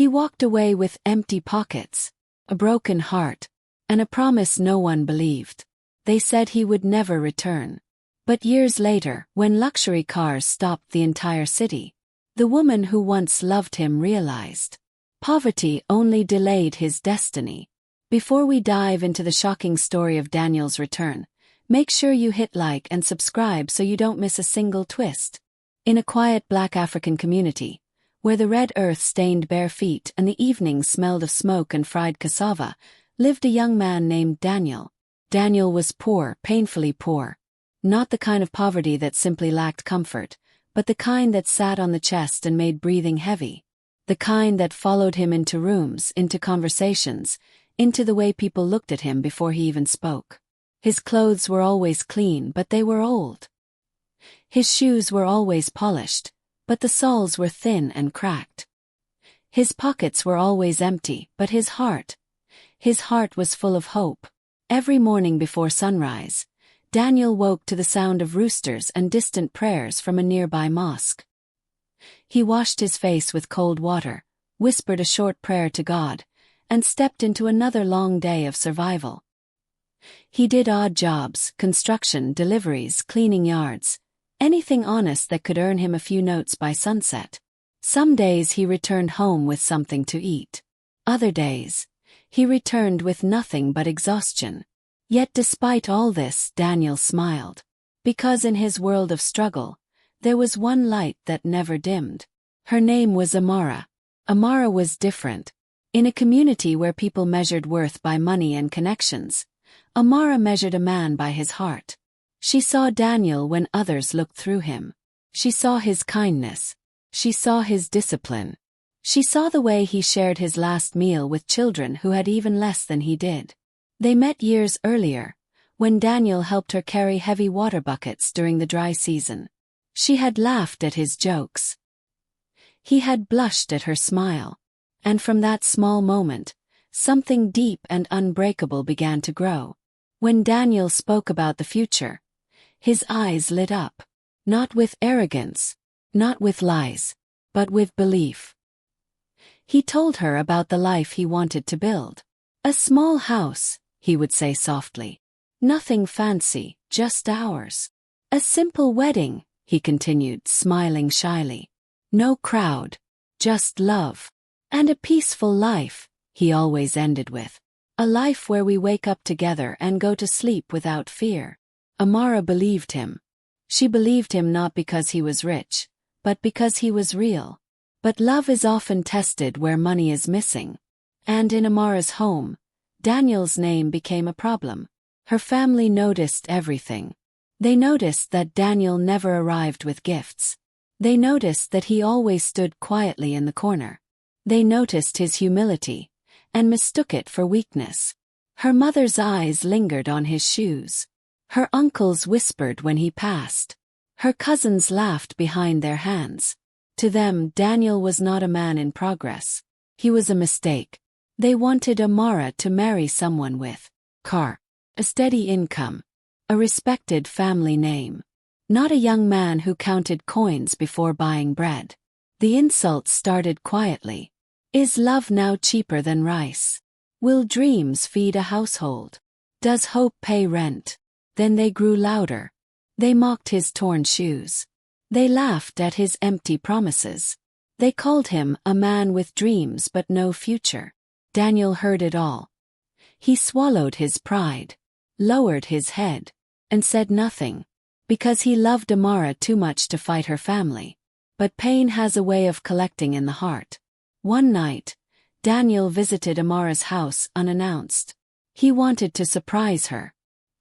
He walked away with empty pockets, a broken heart, and a promise no one believed. They said he would never return. But years later, when luxury cars stopped the entire city, the woman who once loved him realized poverty only delayed his destiny. Before we dive into the shocking story of Daniel's return, make sure you hit like and subscribe so you don't miss a single twist. In a quiet Black African community, where the red earth stained bare feet and the evenings smelled of smoke and fried cassava, lived a young man named Daniel. Daniel was poor, painfully poor. Not the kind of poverty that simply lacked comfort, but the kind that sat on the chest and made breathing heavy. The kind that followed him into rooms, into conversations, into the way people looked at him before he even spoke. His clothes were always clean, but they were old. His shoes were always polished, but the soles were thin and cracked. His pockets were always empty, but his heart was full of hope. Every morning before sunrise, Daniel woke to the sound of roosters and distant prayers from a nearby mosque. He washed his face with cold water, whispered a short prayer to God, and stepped into another long day of survival. He did odd jobs, construction, deliveries, cleaning yards, anything honest that could earn him a few notes by sunset. Some days he returned home with something to eat. Other days, he returned with nothing but exhaustion. Yet despite all this, Daniel smiled. Because in his world of struggle, there was one light that never dimmed. Her name was Amara. Amara was different. In a community where people measured worth by money and connections, Amara measured a man by his heart. She saw Daniel when others looked through him. She saw his kindness. She saw his discipline. She saw the way he shared his last meal with children who had even less than he did. They met years earlier, when Daniel helped her carry heavy water buckets during the dry season. She had laughed at his jokes. He had blushed at her smile. And from that small moment, something deep and unbreakable began to grow. When Daniel spoke about the future, his eyes lit up. Not with arrogance, not with lies, but with belief. He told her about the life he wanted to build. A small house, he would say softly. Nothing fancy, just ours. A simple wedding, he continued, smiling shyly. No crowd, just love. And a peaceful life, he always ended with. A life where we wake up together and go to sleep without fear. Amara believed him. She believed him not because he was rich, but because he was real. But love is often tested where money is missing. And in Amara's home, Daniel's name became a problem. Her family noticed everything. They noticed that Daniel never arrived with gifts. They noticed that he always stood quietly in the corner. They noticed his humility, and mistook it for weakness. Her mother's eyes lingered on his shoes. Her uncles whispered when he passed. Her cousins laughed behind their hands. To them, Daniel was not a man in progress. He was a mistake. They wanted Amara to marry someone with car, a steady income, a respected family name. Not a young man who counted coins before buying bread. The insults started quietly. Is love now cheaper than rice? Will dreams feed a household? Does hope pay rent? Then they grew louder. They mocked his torn shoes. They laughed at his empty promises. They called him a man with dreams but no future. Daniel heard it all. He swallowed his pride, lowered his head, and said nothing, because he loved Amara too much to fight her family. But pain has a way of collecting in the heart. One night, Daniel visited Amara's house unannounced. He wanted to surprise her.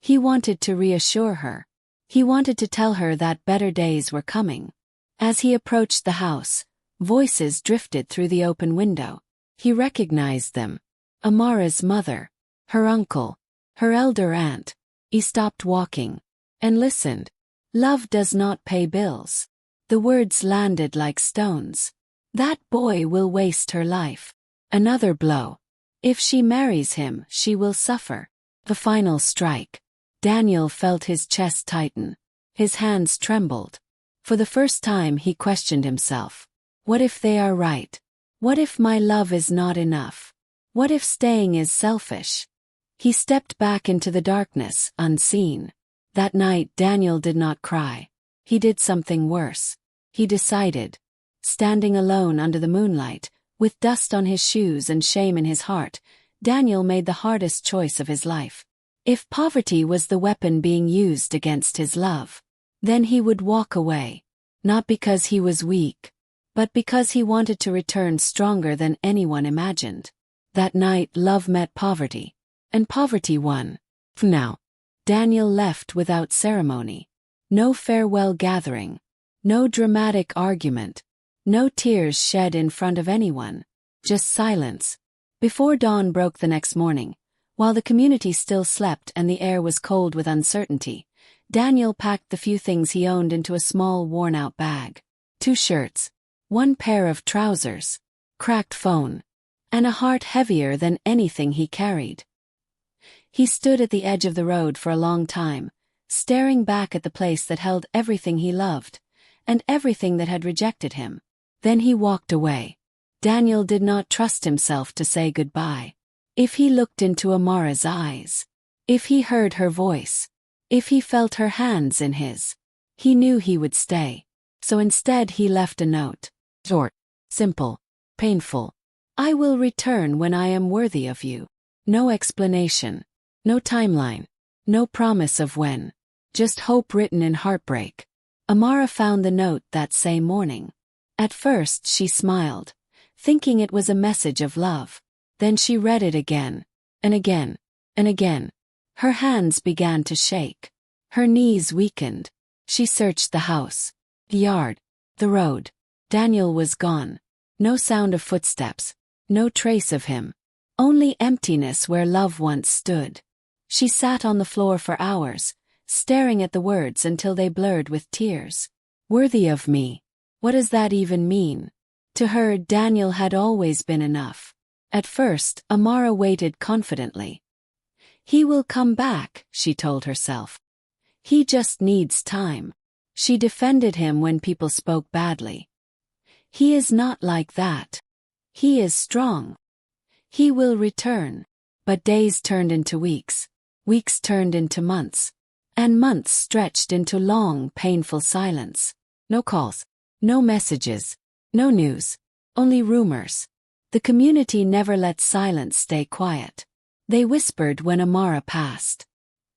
He wanted to reassure her. He wanted to tell her that better days were coming. As he approached the house, voices drifted through the open window. He recognized them. Amara's mother, her uncle, her elder aunt. He stopped walking and listened. Love does not pay bills. The words landed like stones. That boy will waste her life. Another blow. If she marries him, she will suffer. The final strike. Daniel felt his chest tighten. His hands trembled. For the first time he questioned himself. What if they are right? What if my love is not enough? What if staying is selfish? He stepped back into the darkness, unseen. That night Daniel did not cry. He did something worse. He decided. Standing alone under the moonlight, with dust on his shoes and shame in his heart, Daniel made the hardest choice of his life. If poverty was the weapon being used against his love, then he would walk away. Not because he was weak, but because he wanted to return stronger than anyone imagined. That night love met poverty, and poverty won. Now, Daniel left without ceremony. No farewell gathering, no dramatic argument, no tears shed in front of anyone, just silence. Before dawn broke the next morning, while the community still slept and the air was cold with uncertainty, Daniel packed the few things he owned into a small worn-out bag. 2 shirts, 1 pair of trousers, cracked phone, and a heart heavier than anything he carried. He stood at the edge of the road for a long time, staring back at the place that held everything he loved, and everything that had rejected him. Then he walked away. Daniel did not trust himself to say goodbye. If he looked into Amara's eyes, if he heard her voice, if he felt her hands in his, he knew he would stay. So instead he left a note. Short, simple, painful. I will return when I am worthy of you. No explanation, no timeline, no promise of when. Just hope written in heartbreak. Amara found the note that same morning. At first she smiled, thinking it was a message of love. Then she read it again, and again, and again. Her hands began to shake. Her knees weakened. She searched the house, the yard, the road. Daniel was gone. No sound of footsteps, no trace of him. Only emptiness where love once stood. She sat on the floor for hours, staring at the words until they blurred with tears. Worthy of me. What does that even mean? To her, Daniel had always been enough. At first, Amara waited confidently. He will come back, she told herself. He just needs time. She defended him when people spoke badly. He is not like that. He is strong. He will return. But days turned into weeks. Weeks turned into months. And months stretched into long, painful silence. No calls. No messages. No news. Only rumors. The community never let silence stay quiet. They whispered when Amara passed.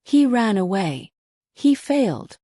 He ran away. He failed.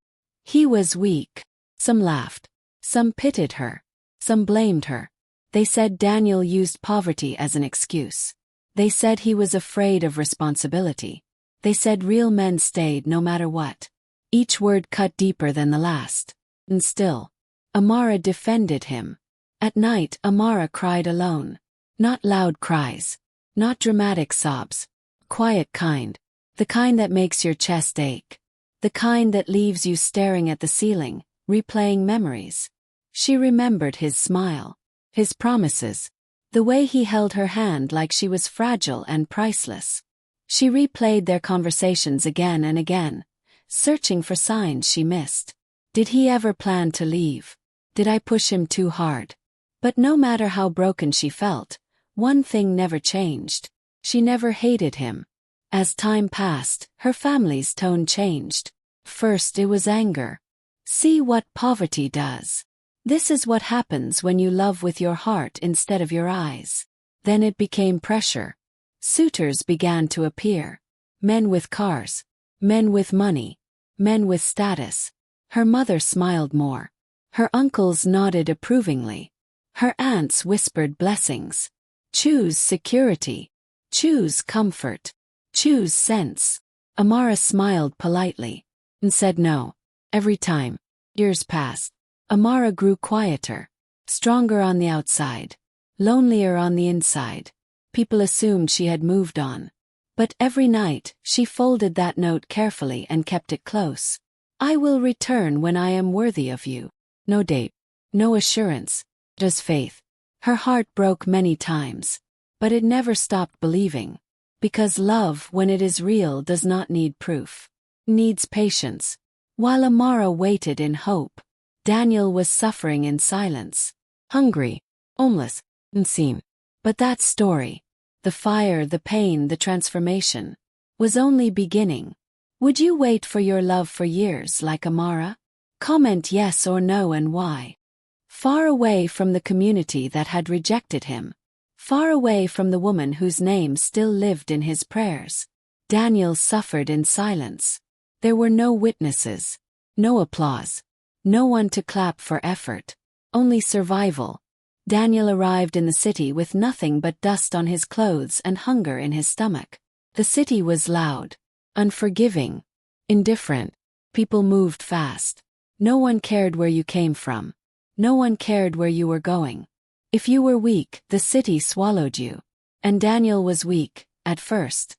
He was weak. Some laughed. Some pitied her. Some blamed her. They said Daniel used poverty as an excuse. They said he was afraid of responsibility. They said real men stayed no matter what. Each word cut deeper than the last. And still, Amara defended him. At night, Amara cried alone. Not loud cries. Not dramatic sobs. Quiet kind. The kind that makes your chest ache. The kind that leaves you staring at the ceiling, replaying memories. She remembered his smile. His promises. The way he held her hand like she was fragile and priceless. She replayed their conversations again and again, searching for signs she missed. Did he ever plan to leave? Did I push him too hard? But no matter how broken she felt, one thing never changed. She never hated him. As time passed, her family's tone changed. First it was anger. See what poverty does. This is what happens when you love with your heart instead of your eyes. Then it became pressure. Suitors began to appear. Men with cars. Men with money. Men with status. Her mother smiled more. Her uncles nodded approvingly. Her aunts whispered blessings. Choose security. Choose comfort. Choose sense. Amara smiled politely and said no. Every time. Years passed. Amara grew quieter, stronger on the outside, lonelier on the inside. People assumed she had moved on. But every night, she folded that note carefully and kept it close. I will return when I am worthy of you. No date. No assurance. Just faith. Her heart broke many times. But it never stopped believing. Because love, when it is real, does not need proof. Needs patience. While Amara waited in hope, Daniel was suffering in silence. Hungry. Homeless. unseen. But that story, the fire, the pain, the transformation, was only beginning. Would you wait for your love for years like Amara? Comment yes or no and why. Far away from the community that had rejected him, far away from the woman whose name still lived in his prayers, Daniel suffered in silence. There were no witnesses, no applause, no one to clap for effort, only survival. Daniel arrived in the city with nothing but dust on his clothes and hunger in his stomach. The city was loud, unforgiving, indifferent. People moved fast. No one cared where you came from. No one cared where you were going. If you were weak, the city swallowed you. And Daniel was weak, at first.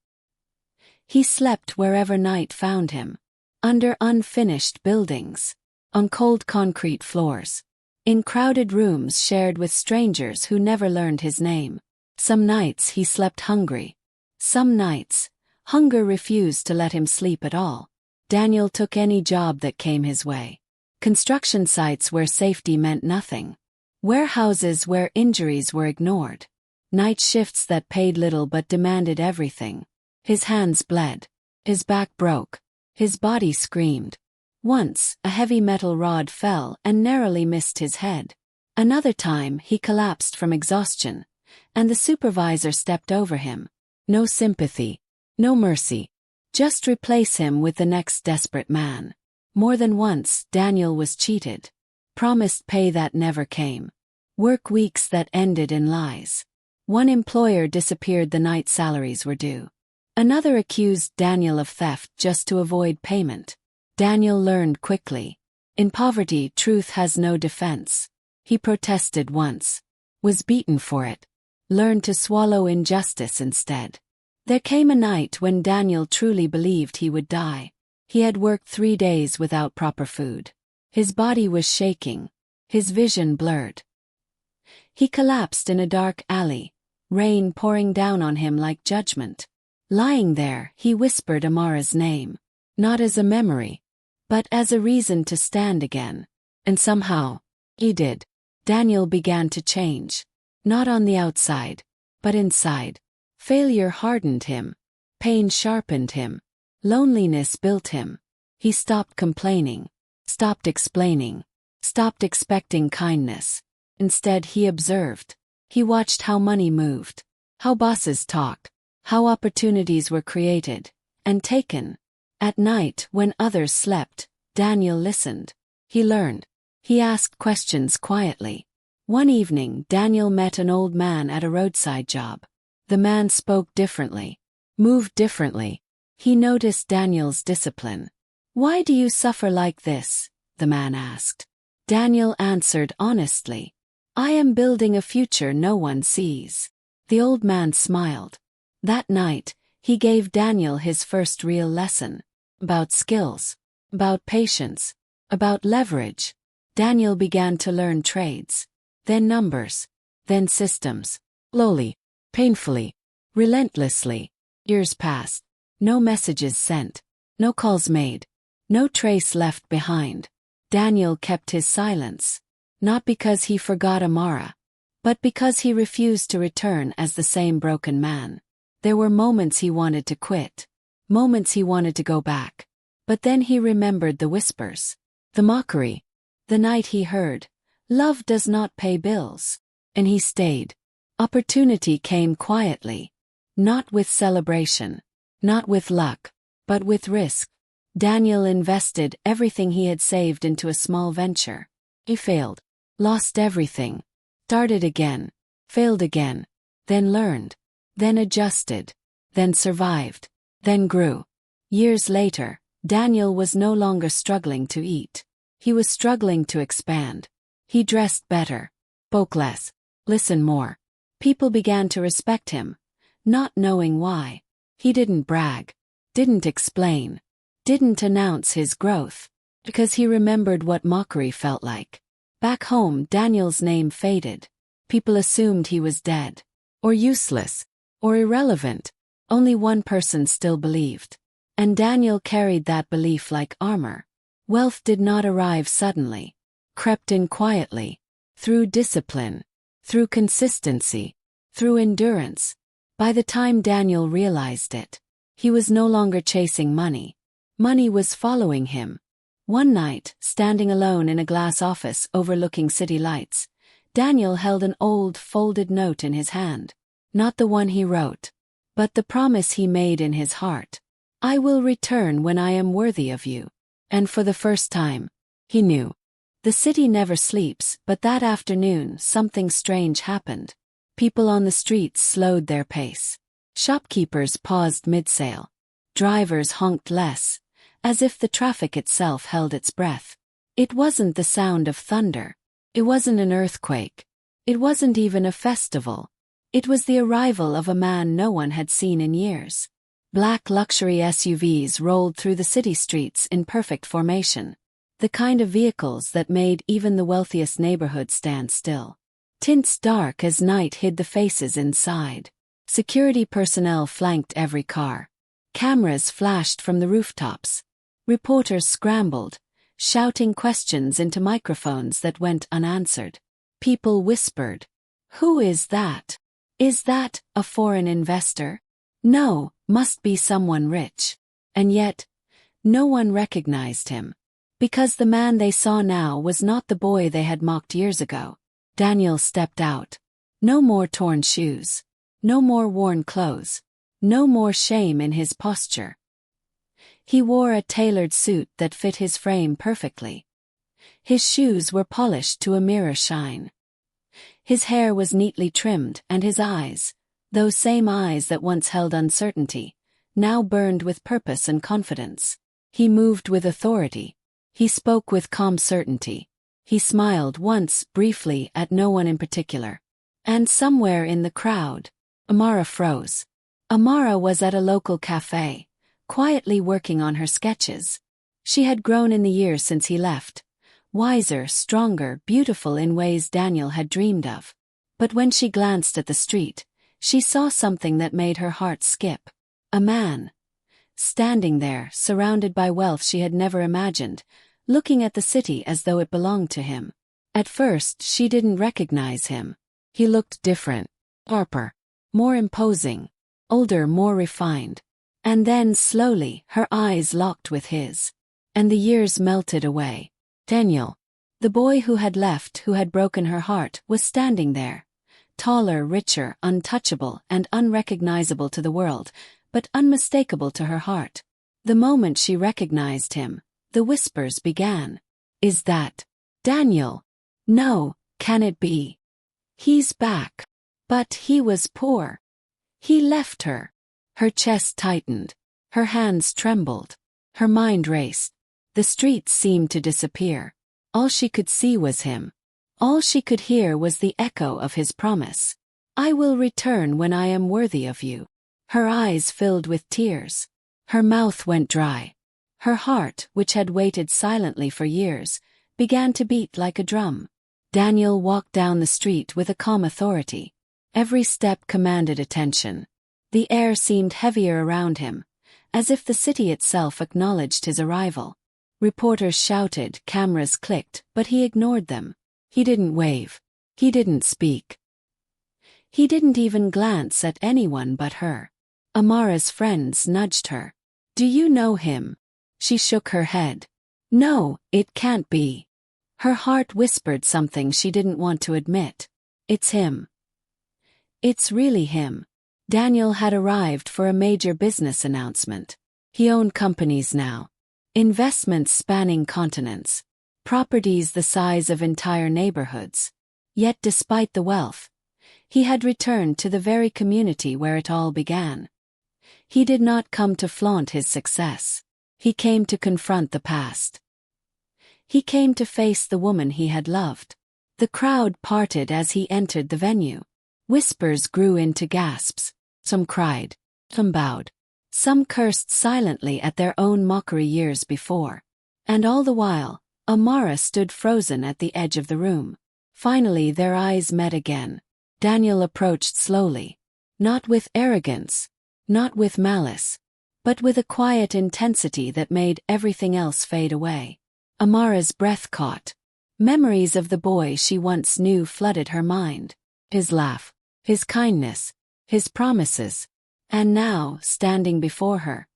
He slept wherever night found him. Under unfinished buildings. On cold concrete floors. In crowded rooms shared with strangers who never learned his name. Some nights he slept hungry. Some nights, hunger refused to let him sleep at all. Daniel took any job that came his way. Construction sites where safety meant nothing. Warehouses where injuries were ignored. Night shifts that paid little but demanded everything. His hands bled. His back broke. His body screamed. Once, a heavy metal rod fell and narrowly missed his head. Another time, he collapsed from exhaustion, and the supervisor stepped over him. No sympathy. No mercy. Just replace him with the next desperate man. More than once, Daniel was cheated. Promised pay that never came. Work weeks that ended in lies. One employer disappeared the night salaries were due. Another accused Daniel of theft just to avoid payment. Daniel learned quickly. In poverty, truth has no defense. He protested once. Was beaten for it. Learned to swallow injustice instead. There came a night when Daniel truly believed he would die. He had worked 3 days without proper food. His body was shaking. His vision blurred. He collapsed in a dark alley, rain pouring down on him like judgment. Lying there, he whispered Amara's name. Not as a memory, but as a reason to stand again. And somehow, he did. Daniel began to change. Not on the outside, but inside. Failure hardened him. Pain sharpened him. Loneliness built him. He stopped complaining. Stopped explaining. Stopped expecting kindness. Instead, he observed. He watched how money moved. How bosses talked. How opportunities were created and taken. At night, when others slept, Daniel listened. He learned. He asked questions quietly. One evening, Daniel met an old man at a roadside job. The man spoke differently, moved differently. He noticed Daniel's discipline. "Why do you suffer like this?" the man asked. Daniel answered honestly. "I am building a future no one sees." The old man smiled. That night, he gave Daniel his first real lesson. About skills. About patience. About leverage. Daniel began to learn trades. Then numbers. Then systems. Slowly. Painfully. Relentlessly. Years passed. No messages sent. No calls made. No trace left behind. Daniel kept his silence. Not because he forgot Amara, but because he refused to return as the same broken man. There were moments he wanted to quit. Moments he wanted to go back. But then he remembered the whispers. The mockery. The night he heard, "Love does not pay bills." And he stayed. Opportunity came quietly. Not with celebration. Not with luck. But with risk. Daniel invested everything he had saved into a small venture. He failed. Lost everything. Started again. Failed again. Then learned. Then adjusted. Then survived. Then grew. Years later, Daniel was no longer struggling to eat. He was struggling to expand. He dressed better. Spoke less. Listened more. People began to respect him, not knowing why. He didn't brag. Didn't explain. Didn't announce his growth. Because he remembered what mockery felt like. Back home, Daniel's name faded. People assumed he was dead. Or useless. Or irrelevant. Only one person still believed. And Daniel carried that belief like armor. Wealth did not arrive suddenly. Crept in quietly. Through discipline. through consistency, through endurance. By the time Daniel realized it, he was no longer chasing money. Money was following him. One night, standing alone in a glass office overlooking city lights, Daniel held an old, folded note in his hand. Not the one he wrote, but the promise he made in his heart. I will return when I am worthy of you. And for the first time, he knew. The city never sleeps, but that afternoon something strange happened. People on the streets slowed their pace. Shopkeepers paused mid-sale. Drivers honked less, as if the traffic itself held its breath. It wasn't the sound of thunder. It wasn't an earthquake. It wasn't even a festival. It was the arrival of a man no one had seen in years. Black luxury SUVs rolled through the city streets in perfect formation. The kind of vehicles that made even the wealthiest neighborhoods stand still. Tints dark as night hid the faces inside. Security personnel flanked every car. Cameras flashed from the rooftops. Reporters scrambled, shouting questions into microphones that went unanswered. People whispered, "Who is that? Is that a foreign investor? No, must be someone rich." And yet, no one recognized him. Because the man they saw now was not the boy they had mocked years ago. Daniel stepped out. No more torn shoes. No more worn clothes. No more shame in his posture. He wore a tailored suit that fit his frame perfectly. His shoes were polished to a mirror shine. His hair was neatly trimmed, and his eyes, those same eyes that once held uncertainty, now burned with purpose and confidence. He moved with authority. He spoke with calm certainty. He smiled once, briefly, at no one in particular. And somewhere in the crowd, Amara froze. Amara was at a local cafe, quietly working on her sketches. She had grown in the years since he left. Wiser, stronger, beautiful in ways Daniel had dreamed of. But when she glanced at the street, she saw something that made her heart skip. A man. Standing there, surrounded by wealth she had never imagined, looking at the city as though it belonged to him. At first, she didn't recognize him. He looked different. Sharper. More imposing. Older, more refined. And then, slowly, her eyes locked with his. And the years melted away. Daniel, the boy who had left, who had broken her heart, was standing there. Taller, richer, untouchable, and unrecognizable to the world, but unmistakable to her heart. The moment she recognized him, the whispers began. Is that Daniel? No, can it be? He's back. But he was poor. He left her. Her chest tightened. Her hands trembled. Her mind raced. The streets seemed to disappear. All she could see was him. All she could hear was the echo of his promise. I will return when I am worthy of you. Her eyes filled with tears. Her mouth went dry. Her heart, which had waited silently for years, began to beat like a drum. Daniel walked down the street with a calm authority. Every step commanded attention. The air seemed heavier around him, as if the city itself acknowledged his arrival. Reporters shouted, cameras clicked, but he ignored them. He didn't wave. He didn't speak. He didn't even glance at anyone but her. Amara's friends nudged her. Do you know him? She shook her head. No, it can't be. Her heart whispered something she didn't want to admit. It's him. It's really him. Daniel had arrived for a major business announcement. He owned companies now. Investments spanning continents. Properties the size of entire neighborhoods. Yet despite the wealth, he had returned to the very community where it all began. He did not come to flaunt his success. He came to confront the past. He came to face the woman he had loved. The crowd parted as he entered the venue. Whispers grew into gasps. Some cried. Some bowed. Some cursed silently at their own mockery years before. And all the while, Amara stood frozen at the edge of the room. Finally their eyes met again. Daniel approached slowly. Not with arrogance. Not with malice. But with a quiet intensity that made everything else fade away. Amara's breath caught. Memories of the boy she once knew flooded her mind. his laugh, his kindness, his promises. And now, standing before her,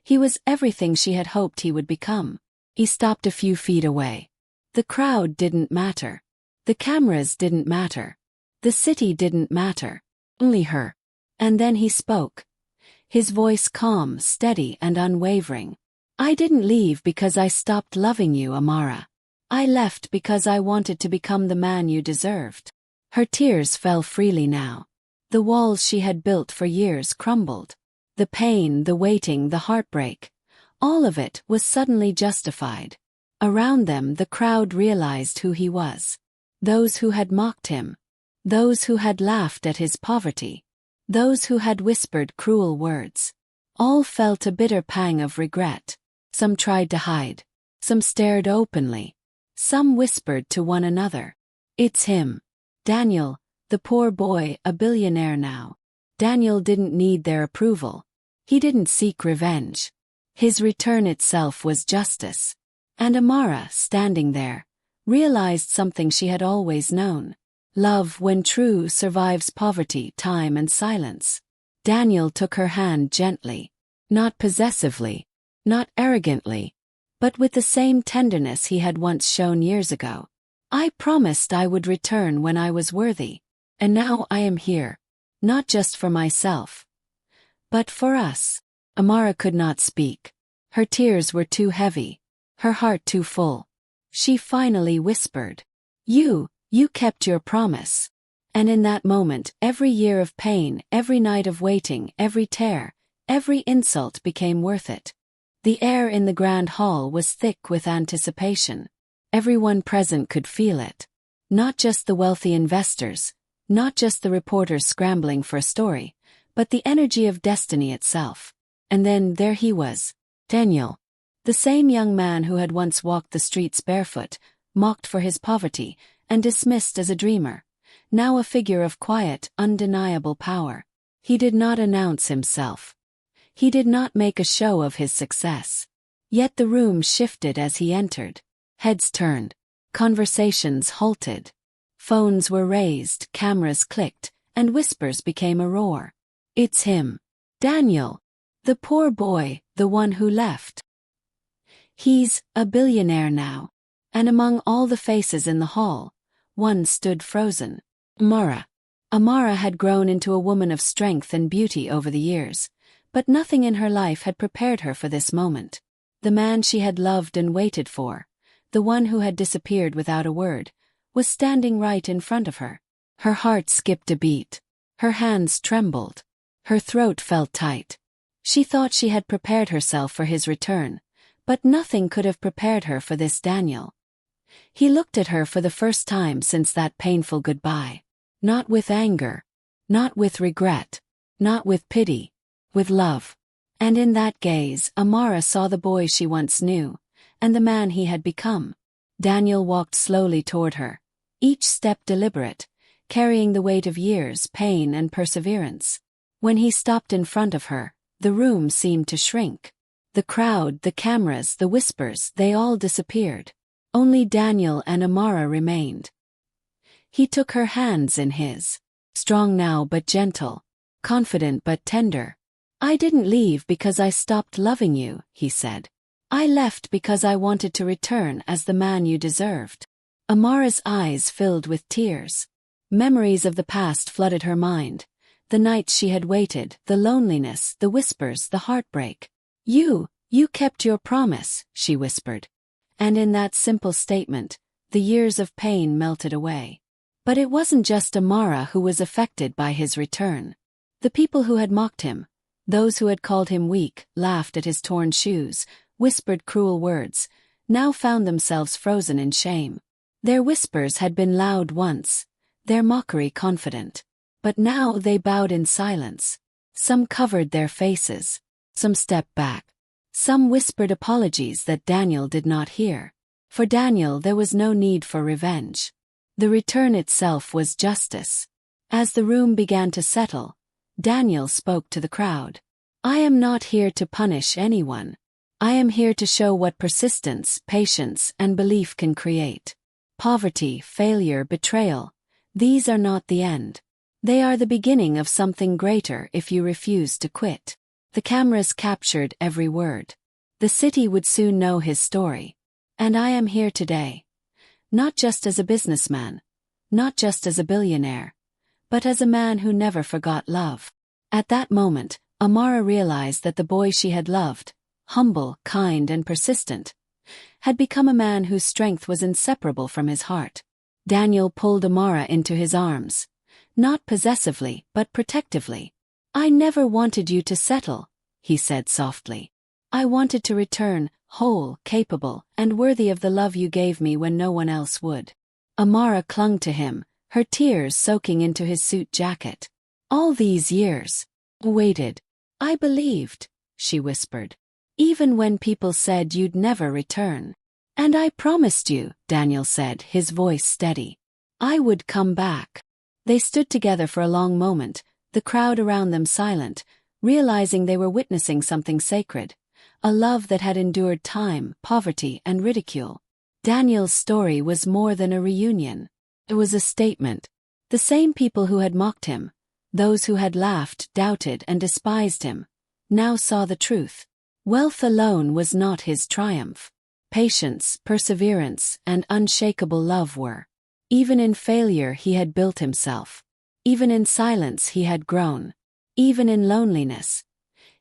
he was everything she had hoped he would become. He stopped a few feet away. The crowd didn't matter. The cameras didn't matter. The city didn't matter. Only her. And then he spoke. His voice calm, steady, and unwavering. I didn't leave because I stopped loving you, Amara. I left because I wanted to become the man you deserved. Her tears fell freely now. The walls she had built for years crumbled. The pain, the waiting, the heartbreak, all of it was suddenly justified. Around them the crowd realized who he was. Those who had mocked him. Those who had laughed at his poverty. Those who had whispered cruel words. All felt a bitter pang of regret. Some tried to hide. Some stared openly. Some whispered to one another. It's him. Daniel, the poor boy, a billionaire now. Daniel didn't need their approval. He didn't seek revenge. His return itself was justice. And Amara, standing there, realized something she had always known. Love, when true, survives poverty, time, and silence. Daniel took her hand gently, not possessively, not arrogantly, but with the same tenderness he had once shown years ago. I promised I would return when I was worthy, and now I am here, not just for myself, but for us. Amara could not speak. Her tears were too heavy, her heart too full. She finally whispered, You kept your promise. And in that moment, every year of pain, every night of waiting, every tear, every insult became worth it. The air in the grand hall was thick with anticipation. Everyone present could feel it. Not just the wealthy investors, not just the reporters scrambling for a story, but the energy of destiny itself. And then there he was, Daniel. The same young man who had once walked the streets barefoot, mocked for his poverty, and dismissed as a dreamer. Now a figure of quiet, undeniable power. He did not announce himself. He did not make a show of his success. Yet the room shifted as he entered. Heads turned. Conversations halted. Phones were raised, cameras clicked, and whispers became a roar. It's him. Daniel. The poor boy, the one who left. He's a billionaire now. And among all the faces in the hall, one stood frozen. Amara. Amara had grown into a woman of strength and beauty over the years, but nothing in her life had prepared her for this moment. The man she had loved and waited for, the one who had disappeared without a word, was standing right in front of her. Her heart skipped a beat. Her hands trembled. Her throat felt tight. She thought she had prepared herself for his return, but nothing could have prepared her for this Daniel. He looked at her for the first time since that painful goodbye. Not with anger. Not with regret. Not with pity. With love. And in that gaze, Amara saw the boy she once knew, and the man he had become. Daniel walked slowly toward her, each step deliberate, carrying the weight of years, pain, and perseverance. When he stopped in front of her, the room seemed to shrink. The crowd, the cameras, the whispers, they all disappeared. Only Daniel and Amara remained. He took her hands in his, strong now but gentle, confident but tender. I didn't leave because I stopped loving you, he said. I left because I wanted to return as the man you deserved. Amara's eyes filled with tears. Memories of the past flooded her mind. The nights she had waited, the loneliness, the whispers, the heartbreak. You kept your promise, she whispered. And in that simple statement, the years of pain melted away. But it wasn't just Amara who was affected by his return. The people who had mocked him, those who had called him weak, laughed at his torn shoes, whispered cruel words, now found themselves frozen in shame. Their whispers had been loud once, their mockery confident. But now they bowed in silence. Some covered their faces. Some stepped back. Some whispered apologies that Daniel did not hear. For Daniel there was no need for revenge. The return itself was justice. As the room began to settle, Daniel spoke to the crowd. I am not here to punish anyone. I am here to show what persistence, patience, and belief can create. Poverty, failure, betrayal. These are not the end. They are the beginning of something greater if you refuse to quit. The cameras captured every word. The city would soon know his story. And I am here today. Not just as a businessman, not just as a billionaire, but as a man who never forgot love. At that moment, Amara realized that the boy she had loved, humble, kind, and persistent, had become a man whose strength was inseparable from his heart. Daniel pulled Amara into his arms, not possessively but protectively. "I never wanted you to settle," he said softly. "I wanted to return, whole, capable, and worthy of the love you gave me when no one else would." Amara clung to him, her tears soaking into his suit jacket. "All these years. Waited. I believed," she whispered. "Even when people said you'd never return. And I promised you," Daniel said, his voice steady. "I would come back." They stood together for a long moment, the crowd around them silent, realizing they were witnessing something sacred, a love that had endured time, poverty, and ridicule. Daniel's story was more than a reunion. It was a statement. The same people who had mocked him, those who had laughed, doubted, and despised him, now saw the truth. Wealth alone was not his triumph. Patience, perseverance, and unshakable love were. Even in failure he had built himself. Even in silence he had grown. Even in loneliness,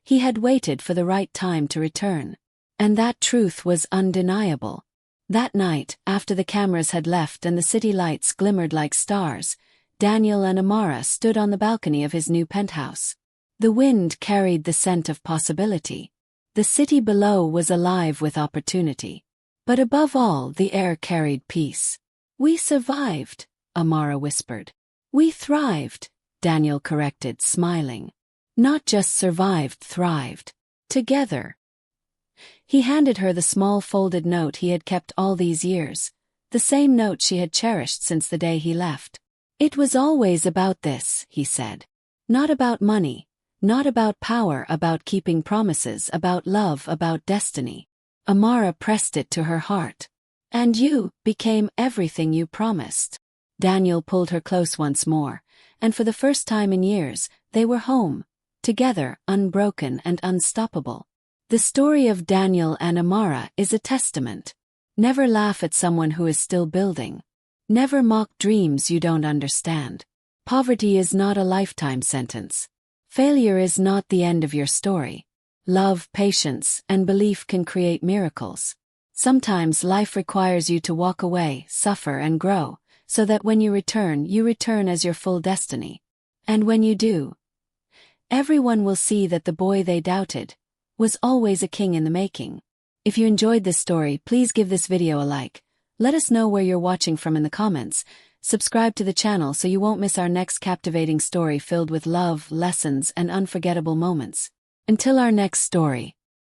he had waited for the right time to return. And that truth was undeniable. That night, after the cameras had left and the city lights glimmered like stars, Daniel and Amara stood on the balcony of his new penthouse. The wind carried the scent of possibility. The city below was alive with opportunity. But above all, the air carried peace. "We survived," Amara whispered. "We thrived," Daniel corrected, smiling. "Not just survived, thrived. Together." He handed her the small folded note he had kept all these years, the same note she had cherished since the day he left. "It was always about this," he said. "Not about money, not about power, about keeping promises, about love, about destiny." Amara pressed it to her heart. "And you became everything you promised." Daniel pulled her close once more, and for the first time in years, they were home, together, unbroken and unstoppable. The story of Daniel and Amara is a testament. Never laugh at someone who is still building. Never mock dreams you don't understand. Poverty is not a lifetime sentence. Failure is not the end of your story. Love, patience, and belief can create miracles. Sometimes life requires you to walk away, suffer, and grow, so that when you return as your full destiny. And when you do, everyone will see that the boy they doubted was always a king in the making. If you enjoyed this story, please give this video a like. Let us know where you're watching from in the comments. Subscribe to the channel so you won't miss our next captivating story filled with love, lessons, and unforgettable moments. Until our next story.